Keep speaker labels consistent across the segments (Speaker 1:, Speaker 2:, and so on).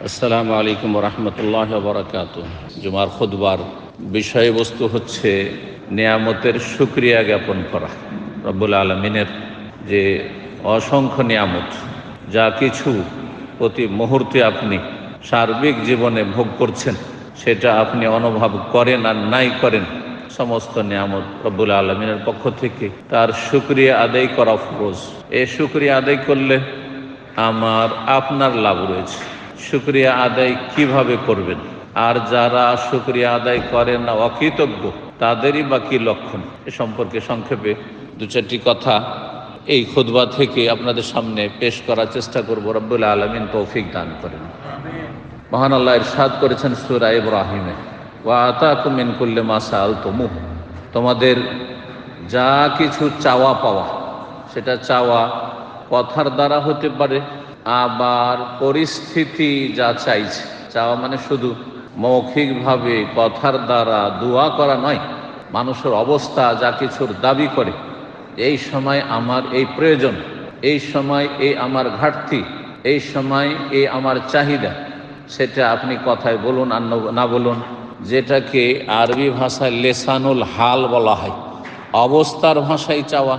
Speaker 1: আসসালামু আলাইকুম ওরহমতুল্লাহ বারাকাতুহু। জুমার খুতবার বিষয়বস্তু হচ্ছে নিয়ামতের শুকরিয়া জ্ঞাপন করা। রব্বুল আলামিনের যে অসংখ্য নিয়ামত, যা কিছু প্রতি মুহূর্তে আপনি সার্বিক জীবনে ভোগ করছেন, সেটা আপনি অনুভব করেন আর নাই করেন, সমস্ত নিয়ামত রব্বুল আলামিনের পক্ষ থেকে তার শুকরিয়া আদায় করা ফরজ। এই শুকরিয়া আদায় করলে আমার আপনার লাভ রয়েছে। শুকরিয়া আদায় কিভাবে করবেন, আর যারা শুকরিয়া আদায় করেন না, অকৃতজ্ঞ, তাদেরই বা কী লক্ষণ, এ সম্পর্কে সংক্ষেপে দু চারটি কথা এই খুতবা থেকে আপনাদের সামনে পেশ করার চেষ্টা করব। রব্বুল আলামিন তৌফিক দান করেন। মহান আল্লাহ ইরশাদ করেছেন সূরা ইব্রাহিমে, ওয়া আতাকুম মিন কুল্লি মা সাআলতুমুহু, তোমাদের যা কিছু চাওয়া পাওয়া, সেটা চাওয়া কথার দ্বারা হতে পারে, আবার পরিস্থিতি যা চাইছে। চাওয়া মানে শুধু মৌখিকভাবে কথার দ্বারা দোয়া করা নয়, মানুষের অবস্থা যা কিছুর দাবি করে, এই সময় আমার এই প্রয়োজন, এই সময় এই আমার ঘাটতি, এই সময় এই আমার চাহিদা, সেটা আপনি কথায় বলুন আর না বলুন, যেটাকে আরবি ভাষায় লেসানুল হাল বলা হয়, অবস্থার ভাষায় চাওয়া,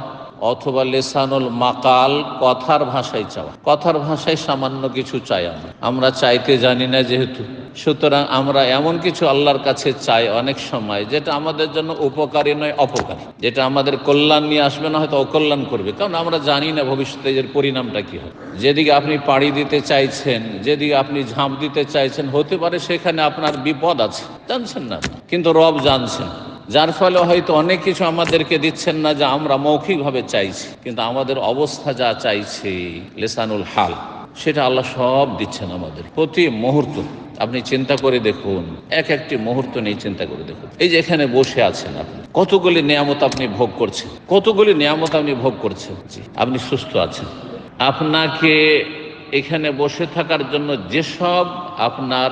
Speaker 1: অথবা লেসানুল মাকাল, কথার ভাষায় চাওয়া। কথার ভাষায় সামান্য কিছু চাই, আমরা চাইতে জানি না যেহেতু, সুতরাং আমরা এমন কিছু আল্লাহর কাছে চাই অনেক সময় যেটা আমাদের জন্য উপকারী নয়, অপকারী, যেটা আমাদের কল্যাণ নিয়ে আসবে না, হয়তো অকল্যাণ করবে, কারণ আমরা জানি না ভবিষ্যতে এর পরিণামটা কী হয়। যেদিকে আপনি পাড়ি দিতে চাইছেন, যেদিকে আপনি ঝাঁপ দিতে চাইছেন, হতে পারে সেখানে আপনার বিপদ আছে, জানছেন না, কিন্তু রব জানছেন, যার ফলে হয়তো অনেক কিছু আমাদেরকে দিচ্ছেন না যা আমরা মৌখিকভাবে চাইছি, কিন্তু আমাদের অবস্থা যা চাইছে লেসানুল হাল, সেটা আল্লাহ সব দিচ্ছেন আমাদের প্রতি মুহূর্ত। আপনি চিন্তা করে দেখুন, এক একটি মুহূর্ত নিয়ে চিন্তা করে দেখুন, এই যে এখানে বসে আছেন আপনি, কতগুলি নিয়ামত আপনি ভোগ করছেন, কতগুলি নিয়ামত আপনি ভোগ করছেন। আপনি সুস্থ আছেন, আপনাকে এখানে বসে থাকার জন্য যেসব আপনার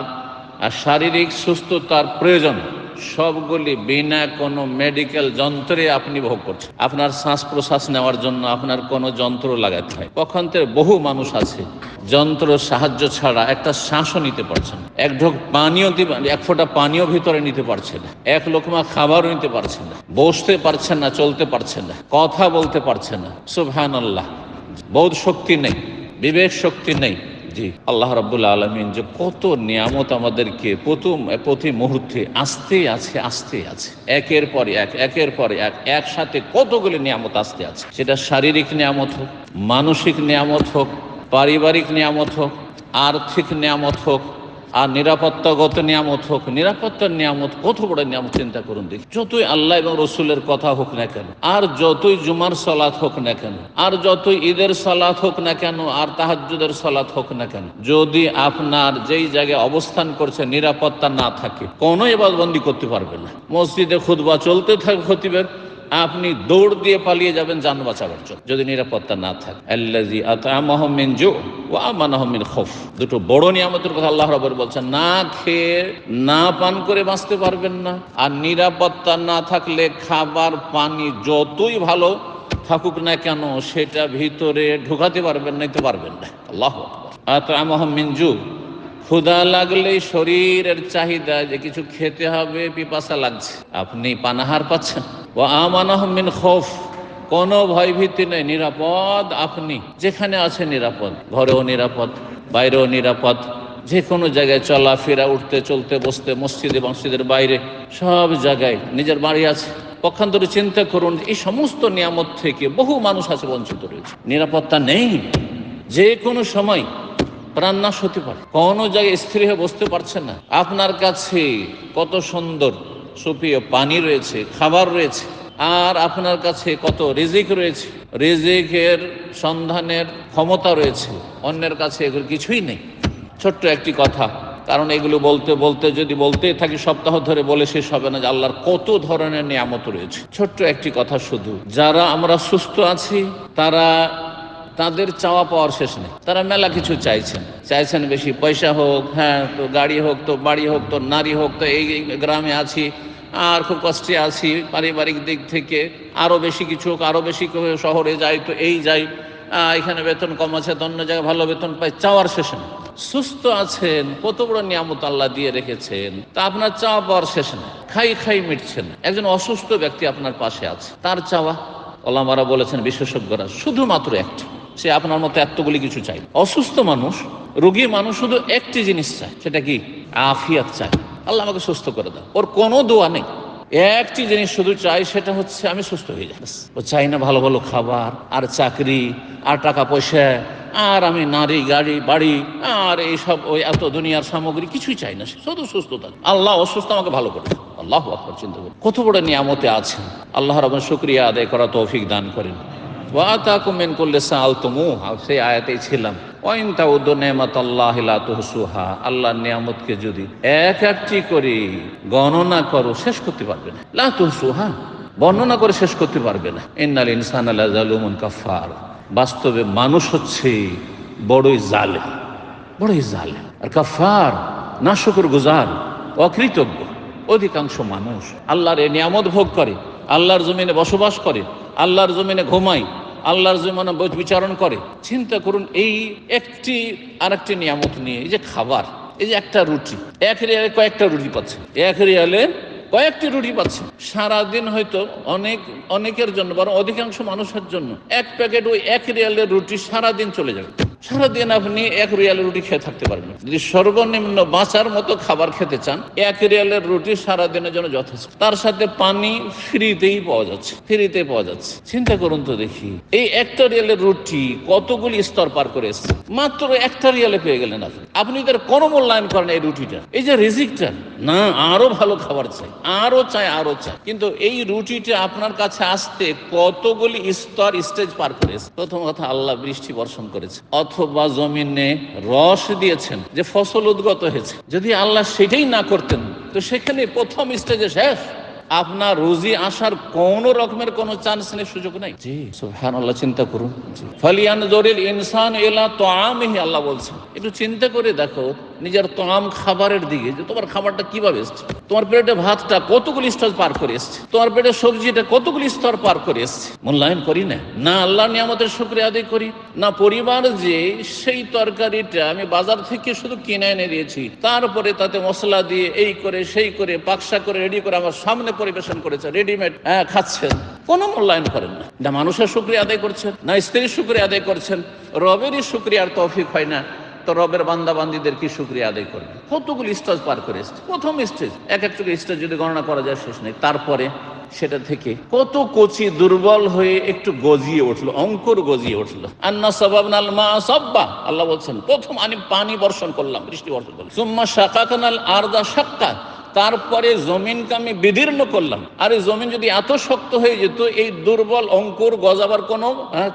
Speaker 1: শারীরিক সুস্থতার প্রয়োজন, সবগুলি বিনা কোনো মেডিকেল যন্ত্রে আপনি ভোগ করছেন। আপনার শ্বাস প্রশ্বাস নেওয়ার জন্য আপনার কোনো যন্ত্র লাগাতে হয়। পক্ষান্তরে বহু মানুষ আছে যন্ত্র সাহায্য ছাড়া একটা শ্বাসও নিতে পারছেন না, এক ঢোক পানীয়, এক ফোঁটা পানীয় ভিতরে নিতে পারছে না, এক লোকমা খাবারও নিতে পারছেন না, বসতে পারছেন না, চলতে পারছেন না, কথা বলতে পারছেন না। সুবহানাল্লাহ, বোধ শক্তি নেই, বিবেক শক্তি নেই। জি, আল্লাহ রাব্বুল আলামিন যে কত নিয়ামত আমাদেরকে প্রতি মুহূর্তে আসতে আছে, একের পর এক, একের পর এক, একসাথে কতগুলি নিয়ামত আসতে আছে। সেটা শারীরিক নিয়ামত হোক, মানসিক নিয়ামত হোক, পারিবারিক নিয়ামত হোক, আর্থিক নিয়ামত হোক, আর নিরাপত্তাগত নিয়ামত হোক। নিরাপত্তার নিয়ামত কত বড় নিয়ামত, চিন্তা করুন দেখি। যতই আল্লাহ এবং রসুলের কথা হোক না কেন, আর যতই জুমার সালাত হোক না কেন, আর যতই ঈদের সালাত হোক না কেন, আর তাহাজ্জুদের সালাত হোক না কেন, যদি আপনার যেই জায়গায় অবস্থান করছে নিরাপত্তা না থাকে, কোনো ইবাদতবন্দি করতে পারবেন না। মসজিদে খুতবা চলতে থাকে, খতিবের, আপনি দৌড় দিয়ে পালিয়ে যাবেন জান বাঁচাবার জন্য, যদি নিরাপত্তা না থাকে। আল্লাযী আত'আমাহুম মিন জু' ওয়া আমানাহুম মিন খাউফ, দুটো বড় নিয়ামতের কথা আল্লাহ রাব্বুল বলছেন। না খেয়ে না পান করে বাঁচতে পারবেন না, আর নিরাপত্তা না থাকলে খাবার পানি যতই ভালো থাকুক না কেন, সেটা ভিতরে ঢোকাতে পারবেন না, পারবেন না। আল্লাহু আকবার। আত'আমাহুম মিন জু', ক্ষুধা লাগলে শরীরের চাহিদা যে কিছু খেতে হবে, পিপাসা লাগছে, আপনি পানাহার পাচ্ছেন। ওয়া আমানাহুম মিন খাউফ, কোনো ভয়ভীতি নেই, নিরাপদ। আপনি যেখানে আছেন নিরাপদ, ঘরেও নিরাপদ, বাইরেও নিরাপদ, যে কোনো জায়গায় চলাফেরা, উঠতে চলতে বসতে, মসজিদের বাইরে, সব জায়গায় নিজের বাড়ি আছে। পক্ষান্তরে চিন্তা করুন, এই সমস্ত নিয়ামত থেকে বহু মানুষ আছে বঞ্চিত রয়েছে। নিরাপত্তা নেই, যে কোনো সময় প্রাণনাশ হতে পারে, কোনো জায়গায় স্থির হয়ে বসতে পারছেন না। আপনার কাছে কত সুন্দর সুপ্রিয় পানি রয়েছে, খাবার রয়েছে, আর আপনার কাছে কত রিজিক রয়েছে, রিজিকের সন্ধানের ক্ষমতা রয়েছে, অন্যের কাছে এগুলো কিছুই নেই। ছোট্ট একটি কথা, কারণ এগুলো বলতে বলতে যদি বলতেই থাকি সপ্তাহ ধরে, বলে শেষ হবে না যে আল্লাহর কত ধরনের নিয়ামত রয়েছে। ছোট্ট একটি কথা শুধু, যারা আমরা সুস্থ আছি তাদের চাওয়া পাওয়ার শেষ নেই। তারা মেলা কিছু চাইছেন বেশি পয়সা হোক, হ্যাঁ, তো গাড়ি হোক, তো বাড়ি হোক, তো নারী হোক, তো এই গ্রামে আছি আর খুব কষ্টে আছি, পারিবারিক দিক থেকে আরও বেশি কিছু হোক, আরও বেশি শহরে যাই, তো এই যাই, এখানে বেতন কম আছে, তো অন্য জায়গায় ভালো বেতন পাই, চাওয়ার শেষ নেই। সুস্থ আছেন, কত বড় নিয়ামত আল্লাহ দিয়ে রেখেছেন, তা আপনার চাওয়া পাওয়ার শেষ নেই, খাই খাই মিটছে না। একজন অসুস্থ ব্যক্তি আপনার পাশে আছে, তার চাওয়া, ওলামারা বলেছেন বিশেষজ্ঞরা, শুধুমাত্র একটি, সে আপনার মতো এতগুলি কিছু চাই। অসুস্থ মানুষ, রোগী মানুষ শুধু একটি জিনিস চায়, সেটা কি? আফিয়াত চায়, আল্লাহ আমাকে সুস্থ করে দাও। ওর কোনো দোয়া নেই, একটি জিনিস শুধু চাই, সেটা হচ্ছে আমি সুস্থ হয়ে যাই। ও চাই না ভালো ভালো খাবার আর চাকরি আর টাকা পয়সা আর আমি নারী গাড়ি বাড়ি আর এইসব ওই এত দুনিয়ার সামগ্রী কিছুই চাই না, শুধু সুস্থতা। আল্লাহ অসুস্থ আমাকে ভালো করে। আল্লাহু আকবার, চিন্তা করুন কত বড় নিয়ামতে আছেন। আল্লাহ রাব্বুল শুকরিয়া আদায় করা তৌফিক দান করেন। ওয়া আতাকুম মিন কুল্লি সাআলতুমুহা, সেই আয়াতেই ছিলাম। ওয়া ইন তাউদ্দু নি'মাতাল্লাহি লা তুহসুহা, আল্লাহর নিয়ামতকে যদি এক একটি করে গণনা করো শেষ করতে পারবে না। লা তুহসুহা, বর্ণনা করে শেষ করতে পারবে না। ইন্নাল ইনসানা লাযালুমুন কাফফার, বাস্তবে মানুষ হচ্ছে বড়ই জালেম, বড়ই জালেম। আর কাফফার, নাশকরগুজার, অকৃতজ্ঞ। অধিকাংশ মানুষ আল্লাহর এই নিয়ামত ভোগ করে, আল্লাহর জমিনে বসবাস করে, আল্লাহর জমিনে ঘুমায়, আল্লাহর জমিনে বিচারণ করে। চিন্তা করুন, এই একটি আরেকটি নিয়ামত নিয়ে, এই যে খাবার, এই যে একটা রুটি, এক রিয়ালে কয়েকটা রুটি পাচ্ছে, এক রিয়ালে কয়েকটি রুটি পাচ্ছে। সারাদিন হয়তো অনেকের জন্য, বরং অধিকাংশ মানুষের জন্য এক প্যাকেট ওই এক রিয়ালের রুটি সারাদিন চলে যাবে। সারাদিন আপনি এক রিয়ালের রুটি খেয়ে থাকতে পারবেন। যদি সর্বনিম্ন বাঁচার মতো খাবার খেতে চান, এক রিয়ালের রুটি সারাদিনের জন্য যথেষ্ট। তার সাথে পানি ফ্রিতেই পাওয়া যাচ্ছে, ফ্রিতেই পাওয়া যাচ্ছে। চিন্তা করুন তো দেখি, এই একটা রিয়ালের রুটি কতগুলি স্তর পার করে এসছে, মাত্র একটা রিয়ালে পেয়ে গেলেন আপনি তার কোনো মূল্যায়ন করেন এই রুটিটা, এই যে রিজিকটা, না আরো ভালো খাবার চাই, আরো চাই, আরো চাই। কিন্তু এই রুটিটা আপনার কাছে আসতে কতগুলি স্তর স্টেজ পার করে এসছে। প্রথম কথা, আল্লাহ বৃষ্টি বর্ষণ করেছে অথবা জমিনে রস দিয়েছেন যে ফসল উদ্গত হয়েছে। যদি আল্লাহ সেটাই না করতেন, তো সেখানে প্রথম স্টেজে শেষ, আপনার রুজি আসার কোন রকমের কোন চান্স নেই, সুযোগ নাই। জি সুবহানাল্লাহ, চিন্তা করুন। ফালিয়ানজুরিল ইনসান ইলা তাআমিহি, আল্লাহ বলছেন একটু চিন্তা করে দেখো নিজের তাআম, খাবারের দিকে, যে তোমার খাবারটা কিভাবে এসছে, তোমার পেটে ভাতটা কতগুলি স্তর পার করে এসছে, তোমার পেটে সবজিটা কতগুলি স্তর পার করে এসছে। মূল্যায়ন করি না, না আল্লাহর নিয়ামতের শুকরিয়া আদায় করি, না পরিবার যে সেই তরকারিটা আমি বাজার থেকে শুধু কিনে এনে দিয়েছি, তারপরে তাতে মশলা দিয়ে এই করে সেই করে পাকশা করে রেডি করে আমার সামনে পরিবেশন করেছে, রেডিমেড খাচ্ছেন, কোনো মূল্যায়ন করেন না। না মানুষের শুকরিয়া আদায় করছেন, না স্ত্রীর শুকরিয়া আদায় করছেন। রবেরই শুকরিয়ার তৌফিক হয় না, তো রবের বান্দা বান্দীদের কি শুকরিয়া আদায় করবে? কতগুলি স্টেজ পার করে এসছে। প্রথম স্টেজ, এক একটা স্টেজ যদি গণনা করা যায় শেষ নেই। তারপরে সেটা থেকে কত কচি দুর্বল হয়ে একটু গজিয়ে উঠলো, অঙ্কুর গজিয়ে উঠলো। আন্না সাবাবনাল মা সাব্বা, আল্লাহ বলছেন প্রথম আমি পানি বর্ষণ করলাম, বৃষ্টি বর্ষণ করলাম। সুম্মা শাকাকানাল আরদা শাক্কা, তারপরে জমিনকে আমি বিদীর্ণ করলাম। আর এই জমিন যদি এত শক্ত হয়ে যেত, এই দুর্বল অঙ্কুর গজাবার কোনো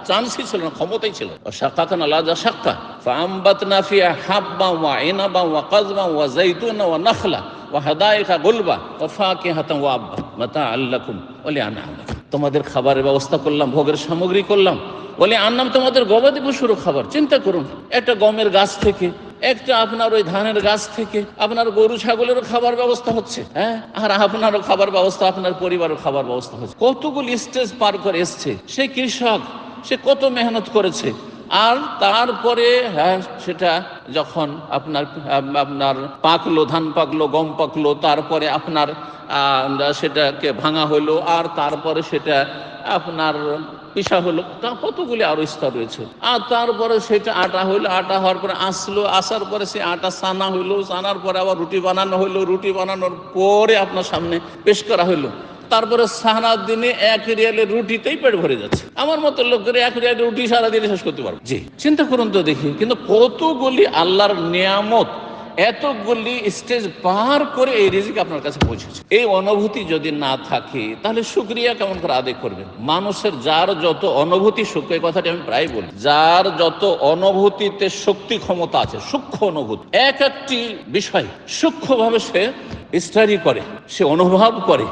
Speaker 1: চান্সই ছিল না, ক্ষমতাই ছিল। শাকাকান আলাদা শাক্কা ফাআমবাতনা ফিহা হাব্বান ওয়া ইনাবান ওয়া কাযবান ওয়া যাইতুনা ওয়া নাখলা ওয়া হাদাইকা গুলবা ওয়া ফাকিহাতান ওয়া আব্বা মাতাআল লাকুম ওয়া লিআনআমিকুম। তোমাদের খাবারের ব্যবস্থা করলাম, ভোগের সামগ্রী করলাম। বলে আনলাম তোমাদের গবাদি পশুরও খাবার। চিন্তা করুন, একটা গমের গাছ থেকে, একটা আপনার ওই ধানের গাছ থেকে আপনার গরু ছাগলেরও খাবার ব্যবস্থা হচ্ছে, হ্যাঁ, আর আপনারও খাবার ব্যবস্থা, আপনার পরিবারের খাবার ব্যবস্থা হচ্ছে। কতগুলি স্টেজ পার করে এসছে সে কৃষক, সে কত মেহনত করেছে। আর তারপরে সেটা যখন আপনার পাকলো, ধান পাকলো, গম পাকলো, তারপরে আপনার সেটাকে ভাঙা হইলো, আর তারপরে সেটা আপনার পিসা হলো, তা কতগুলি আরো স্তর রয়েছে। আর তারপরে সেটা আটা হইলো, আটা হওয়ার পরে আসলো, আসার পরে সে আটা সানা হইলো, সানার পরে আবার রুটি বানানো হইলো, রুটি বানানোর পরে আপনার সামনে পেশ করা হইলো। তারপরে সারা দিনে এক রিয়ালের রুটিতেই পেট ভরে যাচ্ছে। আমার মতো লোকের এক রিয়ালের রুটি সারাদিনে শেষ করতে পারবো। জি চিন্তা করুন তো দেখি, কিন্তু কতগুলি আল্লাহর নিয়ামত এতগুলি স্টেজ পার করে এই রিজিক আপনার কাছে পৌঁছেছে। এই অনুভূতি যদি না থাকে, তাহলে শুকরিয়া কেমন করে আদায় করবেন? মানুষের যার যত অনুভূতি, সূক্ষ্ম, এই কথাটি আমি প্রায় বলি, যার যত অনুভূতিতে শক্তি ক্ষমতা আছে, সূক্ষ্ম অনুভূতি, এক একটি বিষয় সূক্ষ্মভাবে সে স্টাডি করে, সে অনুভব করে,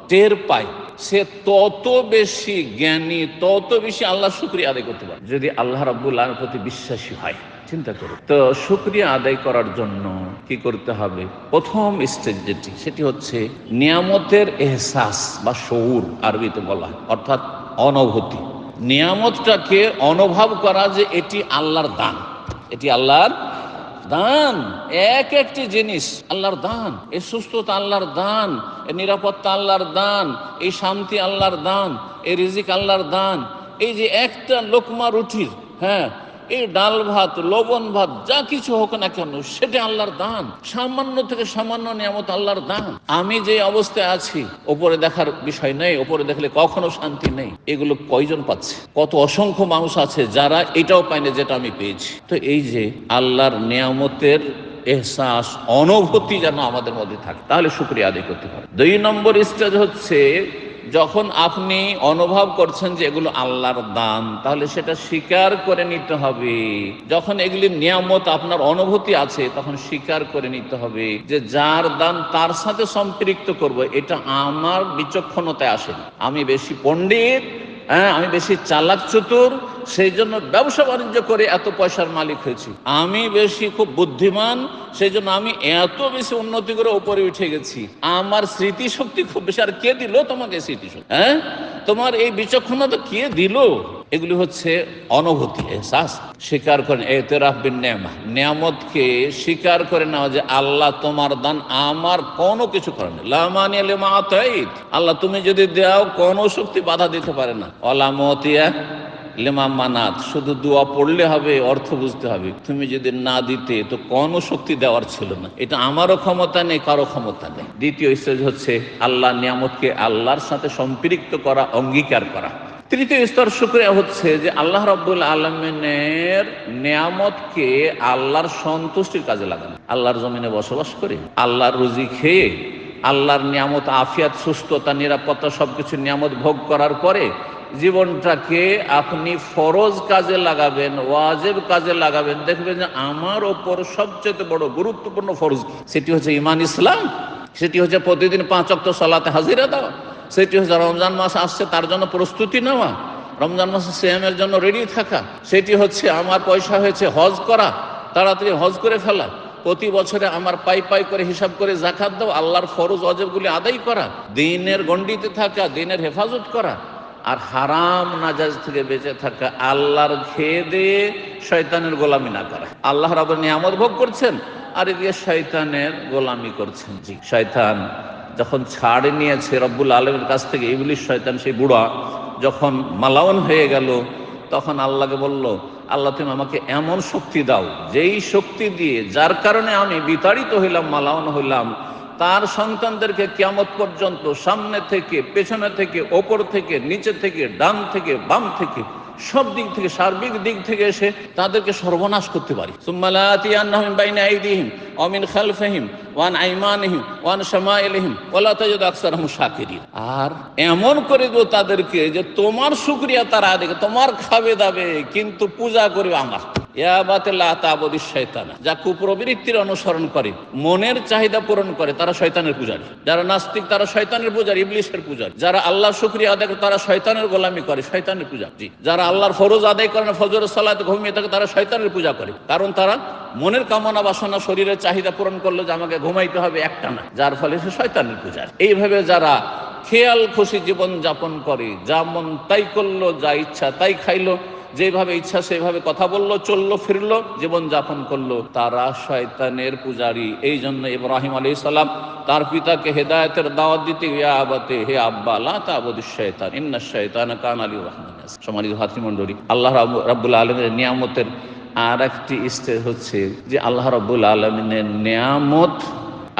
Speaker 1: টের পায়, সে তত বেশি জ্ঞানী, তত বেশি আল্লাহ শুকরিয়া আদায় করতে পারে, যদি আল্লাহ রাব্বুল আলামিনের প্রতি বিশ্বাসী হয়। চিন্তা করুন তো, শুকরিয়া আদায় করার জন্য কি করতে হবে? প্রথম স্টেজ যেটি, সেটি হচ্ছে নিয়ামতের এহসাস বা শউর, আরবিতে বলা হয়, অর্থাৎ অনুভূতি। নিয়ামতটাকে অনুভব করা যে এটি আল্লাহর দান, এটি আল্লাহর দান, এক একটি জিনিস আল্লাহর দান। এই সুস্থতা আল্লাহর দান, এই নিরাপত্তা আল্লাহর দান, এই শান্তি আল্লাহর দান, এই রিজিক আল্লাহর দান। এই যে একটা লোকমা রুটির, হ্যাঁ, এই ডাল ভাত, লবণ ভাত, যা কিছু হোক না কেন, সেটা আল্লাহর দান। সামান্য থেকে সামান্য নিয়ামত আল্লাহর দান। আমি যে অবস্থায় আছি, ওপরে দেখার বিষয় নেই, ওপরে দেখলে কখনো শান্তি নেই। এগুলো কয়জন পাচ্ছে? কত অসংখ্য মানুষ আছে যারা এটাও পায় না যেটা আমি পেয়েছি। তো এই যে আল্লাহর নিয়ামতের এহসাস, অনুভূতি যেন আমাদের মধ্যে থাকে, তাহলে শুকরিয়া আদায় করতে পারে। 2 নম্বর স্টেজ হচ্ছে যখন আপনি অনুভব করছেন যে এগুলো আল্লাহর দান, তাহলে সেটা স্বীকার করে নিতে হবে। যখন এগুলি নিয়ামত আপনার অনুভূতি আছে, তখন স্বীকার করে নিতে হবে যে যার দান তার সাথে সম্পৃক্ত করব, এটা আমার বিচক্ষণতায় আসেনি। আমি বেশি পণ্ডিত, আমি বেশি চালাক চতুর, সেই জন্য ব্যবসা বাণিজ্য করে এত পয়সার মালিক হয়েছি। আমি বেশি খুব বুদ্ধিমান, সেই জন্য আমি এত বেশি উন্নতি করে উপরে উঠে গেছি। আমার স্মৃতিশক্তি খুব বেশি। আর কে দিল তোমাকে স্মৃতিশক্তি? তোমার এই বিচক্ষণতা কে দিল? এগুলি হচ্ছে অনুভূতি, এহসাস। স্বীকার করেন, এতেরাফ বিন নেয়ামা, নিয়ামতকে স্বীকার করে নেওয়া যে আল্লাহ তোমার দান, আমার কোনো কিছু করেন। লা মানিয়া লিমা আতাইত, আল্লাহ তুমি যদি দাও কোনো শক্তি বাধা দিতে পারে না। ওয়ালা মুতিয়া লিমা মানাত, শুধু দোয়া পড়লে হবে, অর্থ বুঝতে হবে। তুমি যদি না দিতে তো কোনো শক্তি দেওয়ার ছিল না। এটা আমারও ক্ষমতা নেই, কারো ক্ষমতা নেই। দ্বিতীয় স্টেজ হচ্ছে আল্লাহ নিয়ামতকে আল্লাহর সাথে সম্পৃক্ত করা, অঙ্গীকার করা। তৃতীয় স্তর শুকরিয়া হচ্ছে যে আল্লাহ রাব্বুল আলামিনের নিয়ামতকে আল্লাহর সন্তুষ্টির কাজে লাগানো। আল্লাহর জমিনে বসবাস করে, আল্লাহর রুজি খেয়ে, আল্লাহর নিয়ামত, আফিয়াত, সুস্থতা, নিরাপত্তা, সবকিছু নিয়ামত ভোগ করার পরে জীবনটাকে আপনি ফরজ কাজে লাগাবেন, ওয়াজিব কাজে লাগাবেন। দেখবেন যে আমার ওপর সবচেয়ে বড় গুরুত্বপূর্ণ ফরজ, সেটি হচ্ছে ঈমান, ইসলাম। সেটি হচ্ছে প্রতিদিন 5 ওয়াক্ত সালাতে হাজিরা দেওয়া। সেটি হচ্ছে রমজান মাস আসছে তার জন্য প্রস্তুতি নেওয়া, রমজান মাসে সিয়ামের জন্য রেডি থাকা। সেটি হচ্ছে আমার পয়সা হয়েছে হজ করা, তাড়াতাড়ি হজ করে ফেলা। প্রতি বছরে আমার পাই করে হিসাব করে যাকাত দাও, আল্লাহর ফরজ ওয়াজিবগুলি আদায় করা, দিনের গণ্ডিতে থাকা, দিনের হেফাজত করা, আর হারাম নাজায়েজ থেকে বেঁচে থাকা, আল্লাহর খেয়ে দিয়ে শয়তানের গোলামি না করা। আল্লাহ রাব্বুল নিয়ামত ভোগ করছেন আর এদিকে শয়তানের গোলামি করছেন। জি, শয়তান যখন ছাড় নিয়েছে রব্বুল আলামিনের কাছ থেকে, ইবলিস শয়তান সেই বুড়া যখন মালাউন হয়ে গেল, তখন আল্লাহকে বলল, আল্লাহ তুমি আমাকে এমন শক্তি দাও, যেই শক্তি দিয়ে, যার কারণে আমি বিতাড়িত হইলাম, মালাউন হইলাম, তার সন্তানদেরকে কিয়ামত পর্যন্ত সামনে থেকে, পেছনে থেকে, ওপর থেকে, নিচে থেকে, ডান থেকে, বাম থেকে, সব দিক থেকে, সার্বিক দিক থেকে এসে তাদেরকে সর্বনাশ করতে পারি। সুম্মা লা আতিয়ান্নাহুম মিন বাইনি আইদিহিম ওয়া মিন খালফিহিম ওয়া আন আইমানিহিম ওয়া আন শামাইলিহিম ওয়া লা তাজিদু আকসারাহুম শাকিরিন। আর এমন করে দেব তাদেরকে যে তোমার শুকরিয়া তারা আদায়, তোমার খাবে দাবে, কিন্তু পূজা করবে আমার। যা কুপ্রবৃত্তির অনুসরণ করে, মনের চাহিদা পূরণ করে, তারা শয়তানের পূজারী। যারা নাস্তিক তারা শয়তানের পূজারী, ইবলিসের পূজারী। যারা আল্লাহ শুকরিয়া আদায় করে তারা শয়তানের গোলামি করে, শয়তানের পূজারী। যারা আল্লাহর ফরজ আদায় করে না, ফজরের সালাতে ঘুমিয়ে থাকে, তারা শয়তানের পূজা করে। কারণ তারা মনের কামনা বাসনা, শরীরের চাহিদা পূরণ করলো যে আমাকে ঘুমাইতে হবে একটা না, যার ফলে সে শয়তানের পূজারী। এইভাবে যারা খেয়াল খুশি জীবন যাপন করে, যা মন তাই করলো, যা ইচ্ছা তাই খাইলো, যেভাবে ইচ্ছা সেভাবে কথা বললো, চললো, ফিরলো, জীবন যাপন করলো, তারা শয়তানের পূজারী। এই জন্য ইব্রাহিম আলাইহিস সালাম তার পিতাকে হেদায়েতের দাওয়াত দিতে, ইয়া আবাতে, হে আব্বা, লা তা'বুদিশ শাইতান ইন্নাশ শাইতানা কানা লির-রাহমানি। সম্মানিত ভাতৃমণ্ডলী, আল্লাহ রাব্বুল আলামিনের নিয়ামতের আর একটি স্টেজ হচ্ছে যে আল্লাহ রাব্বুল আলামিনের নিয়ামত,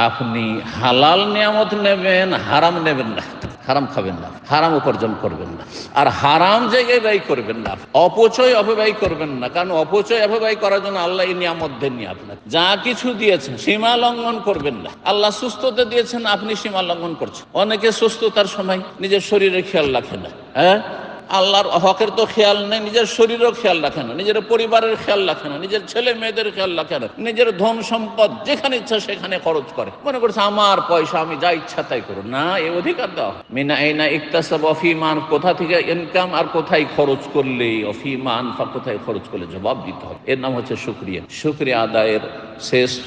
Speaker 1: আপনি হালাল নিয়ামত নেবেন, হারাম নেবেন না। হারাম খাবেন না, হারাম উপার্জন করবেন না, আর হারাম জায়গায় ব্যয় করবেন না, অপচয় অপব্যয় করবেন না। কারণ অপচয় অপব্যয় করার জন্য আল্লাহ এই নিয়ামত দেননি। আপনাকে যা কিছু দিয়েছেন সীমা লঙ্ঘন করবেন না। আল্লাহ সুস্থতা দিয়েছেন, আপনি সীমা লঙ্ঘন করছেন। অনেকে সুস্থতার সময় নিজের শরীরের খেয়াল রাখে না। আল্লাহর হকের তো খেয়াল নেই, নিজের শরীরেরও খেয়াল রাখে না, নিজের পরিবারের খেয়াল রাখে না, নিজের ছেলে মেয়েদের খেয়াল রাখে না, নিজের ধন সম্পদ যেখানে ইচ্ছা সেখানে খরচ করে, মনে করছে আমার পয়সা, আমি যা ইচ্ছা তাই করো। না, এ অধিকার দেওয়া মিনা আইনা ইকতাসাব অফিমান, কোথা থেকে ইনকাম আর কোথায় খরচ করলে, অফিমান কোথায় খরচ করলে জবাব দিতে হবে। এর নাম হচ্ছে শুকরিয়া। শুকরিয়া আদায়ের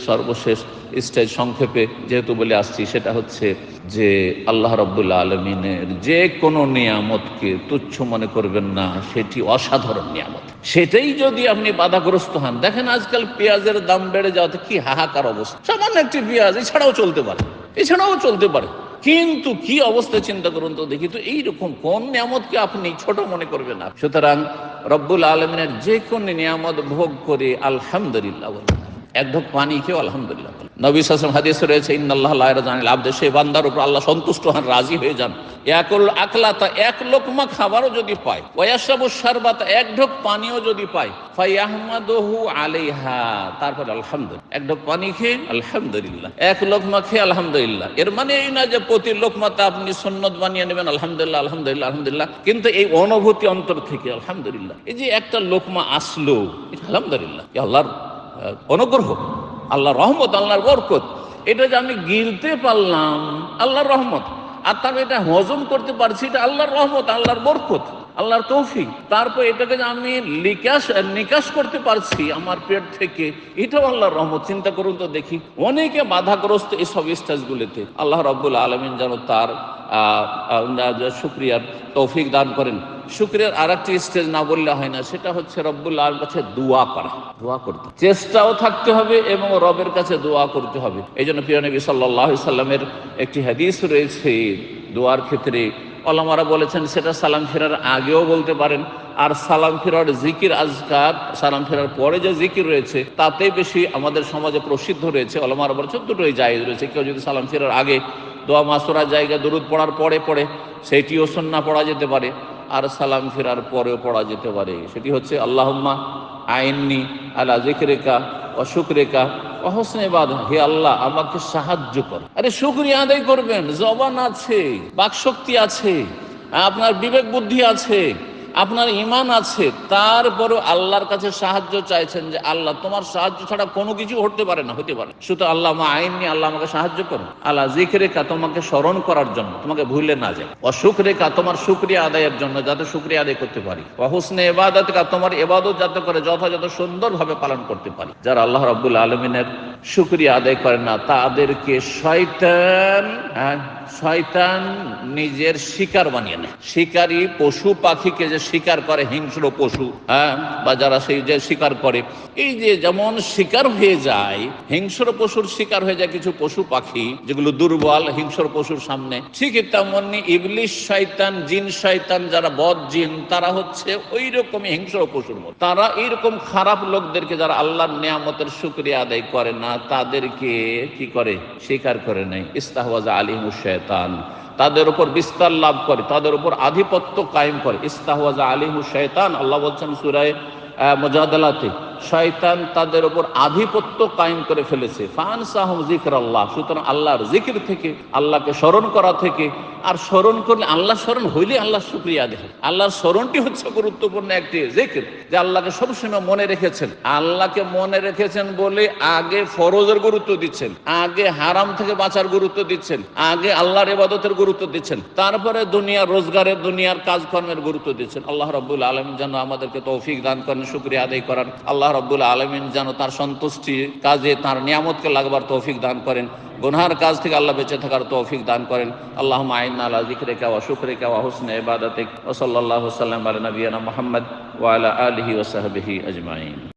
Speaker 1: সর্বশেষ স্টেজ সংক্ষেপে যেহেতু বলে আসছি, সেটা হচ্ছে যে আল্লাহ রাব্বুল আলামিনের যে কোনো নিয়ামতকে তুচ্ছ মনে করবেন না, সেটি অসাধারণ নিয়ামত। সেটাই যদি আপনি বাধাগ্রস্ত হন, দেখেন আজকাল পেঁয়াজের দাম বেড়ে যাওয়াতে কি হাহাকার অবস্থা। সামান্য একটি পেঁয়াজ এছাড়াও চলতে পারে, কিন্তু কি অবস্থা চিন্তা করুন তো দেখি। তো এইরকম কোন নিয়ামতকে আপনি ছোট মনে করবেন না। সুতরাং রব্বুল আলমিনের যে কোন নিয়ামত ভোগ করে আলহামদুলিল্লাহ বলবেন। এক ঢোক পানি খেয়েও আলহামদুলিল্লাহ। নবী সাল্লাল্লাহু আলাইহি ওয়াসাল্লাম হাদিসে রয়েছে, ইন্নাল্লাহ লা ইয়ারদা আনিল আবদি, সেই বান্দার উপর আল্লাহ সন্তুষ্ট হন, রাজি হয়ে যান। ইয়াকুল আকলাতা, এক লোকমা খাবারও যদি পায়, ওয়াশরাবু শারবাতা, এক ঢোক পানিও যদি পায়, ফায়াহমাদুহু আলাইহা, তারপর আলহামদুলিল্লাহ। এক ঢোক পানি খেয়ে আলহামদুলিল্লাহ, এক লোকমা খেয়ে আলহামদুলিল্লাহ। এর মানে এই না যে প্রতি লোকমাতে আপনি সুন্নত বানিয়ে নেবেন আলহামদুলিল্লাহ আলহামদুলিল্লাহ আলহামদুলিল্লাহ, কিন্তু এই অনুভূতি অন্তর থেকে আলহামদুলিল্লাহ। এই যে একটা লোকমা আসলো, আলহামদুলিল্লাহ, আল্লাহর অনুগ্রহ, আল্লাহর রহমত, আল্লাহর বরকত। এটা যে আমি গিলতে পারলাম আল্লাহর রহমত, আর তারপর এটা হজম করতে পারছি, এটা আল্লাহর রহমত, আল্লাহর বরকত, আল্লাহর তৌফিক। তারপর এটাকে যে আমি নিকাশ করতে পারছি আমার পেট থেকে, এটাও আল্লাহর রহমত। চিন্তা করুন তো দেখি, অনেকে বাধাগ্রস্ত এইসব স্টেজগুলিতে। আল্লাহ রাব্বুল আলামিন যেন তার শুকরিয়ার তৌফিক দান করেন। শুকরিয়ার আর একটি স্টেজ না বললে হয় না, সেটা হচ্ছে রব্বুল আলামিনের কাছে দোয়া করা। দোয়া করতে চেষ্টাও থাকতে হবে এবং রবের কাছে দোয়া করতে হবে। এই জন্য প্রিয় নবী সাল্লাল্লাহু আলাইহি সাল্লামের একটি হাদিস রয়েছে দোয়ার ক্ষেত্রে, ওলামারা বলেছেন সেটা সালাম ফেরার আগেও বলতে পারেন, আর সালাম ফেরার জিকির আজকার, সালাম ফেরার পরে যে জিকির রয়েছে তাতে বেশি আমাদের সমাজে প্রসিদ্ধ রয়েছে। ওলামারা বলেছেন দুটোই জায়েজ রয়েছে। কেউ যদি সালাম ফেরার আগে দোয়া মাসুরা জায়গা দরুদ পড়ার পরে সেইটিও সুন্নাহ পড়া যেতে পারে, আর সালাম ফেরার পরেও পড়া যেতে পারে। সেটি হচ্ছে আল্লাহুম্মা আইন্নি আলা যিকরিকা ওয়া শুকরিকা ওয়া হুসনি ইবাদাতিক, হে আল্লাহ আমাকে সাহায্য করো। আরে শুকরিয়া আদায় করবেন, জবান আছে, বাকশক্তি আছে, আপনার বিবেক বুদ্ধি আছে, আপনার ঈমান আছে, তারপরেও আল্লাহর কাছে সাহায্য চাইছেন যে আল্লাহ তোমার সাহায্য ছাড়া কোনো কিছু হতে পারে না। শুধু আল্লাহ আইনি, আল্লাহ আমাকে সাহায্য করো, আল্লাহ যিকরিকা, তোমাকে স্মরণ করার জন্য, তোমাকে ভুলে না যায়, ওয়া শুকরিকা, তোমার শুকরিয়া আদায়ের জন্য, যাতে শুকরিয়া আদায় করতে পারি, ওয়া হুসনি ইবাদাতিকা, তোমার ইবাদত যাতে করে যথাযথ সুন্দরভাবে পালন করতে পারি। যারা আল্লাহ রাব্বুল আলামিনের শুকরিয়া আদায় করে না তাদেরকে শয়তান নিজের শিকার বানিয়ে নেয়। শিকারী পশু পাখিকে যে শিকার করে, হিংস্র পশু, বা যারা সেই যে শিকার করে, এই যে যেমন শিকার হয়ে যায়, হিংস্র পশুর শিকার হয়ে যায় কিছু পশু পাখি যেগুলো দুর্বল হিংস্র পশুর সামনে, ঠিক তেমনি ইবলিশ শয়তান, জিন শয়তান, যারা বদ জিন, তারা হচ্ছে ওই রকমই হিংস্র পশুর মতো। তারা এইরকম খারাপ লোকদেরকে, যারা আল্লাহর নিয়ামতের শুকরিয়া আদায় করে না, তাদেরকে কি করে, শিকার করে নেয়। ইস্তাহওয়াজা আলাইহিমুশ শায়তান, তাদের উপর বিস্তার লাভ করে, তাদের উপর আধিপত্য কায়েম করে। ইস্তাহওয়াজা আলাইহিমুশ শায়তান, আল্লাহ বলছেন সূরা মুজাদালাতে, শয়তান তাদের উপর আধিপত্য কায়েম করে ফেলেছে। ফানসাহুম যিকরাল্লাহ, সুতরাং আল্লাহর জিকির থেকে, আল্লাহকে স্মরণ করা থেকে, আর স্মরণ করলে, আল্লাহ স্মরণ হইলে আল্লাহর শুকরিয়া দেখে। আল্লাহর স্মরণটি হচ্ছে গুরুত্বপূর্ণ একটি জিকির, যে আল্লাহকে সবসময় মনে রেখেছেন। আল্লাহকে মনে রেখেছেন বলে আগে ফরজের গুরুত্ব দিচ্ছেন, আগে হারাম থেকে বাঁচার গুরুত্ব দিচ্ছেন, আগে আল্লাহর ইবাদতের গুরুত্ব দিচ্ছেন, তারপরে দুনিয়ার রোজগারের, দুনিয়ার কাজকর্মের গুরুত্ব দিচ্ছেন। আল্লাহ রাব্বুল আলামিন যেন আমাদেরকে তৌফিক দান করেন শুকরিয়া আদায় করার। আল্লাহ রাব্বুল আলামিন যেন তার সন্তুষ্টি কাজে, তার নিয়ামতকে লাগবার তৌফিক দান করেন। গুনহার কাজ থেকে আল্লাহ বেঁচে থাকার তৌফিক দান করেন। আল্লাহুম্মা আইন্না আলা যিকরিকা ওয়া শুকরিকা ওয়া হুসনি ইবাদাতিক, ওয়া সাল্লাল্লাহু সাল্লাম আলা নাবিয়িনা মুহাম্মদ ওয়া আলা আলিহি ওয়া সাহবিহি আজমাইন।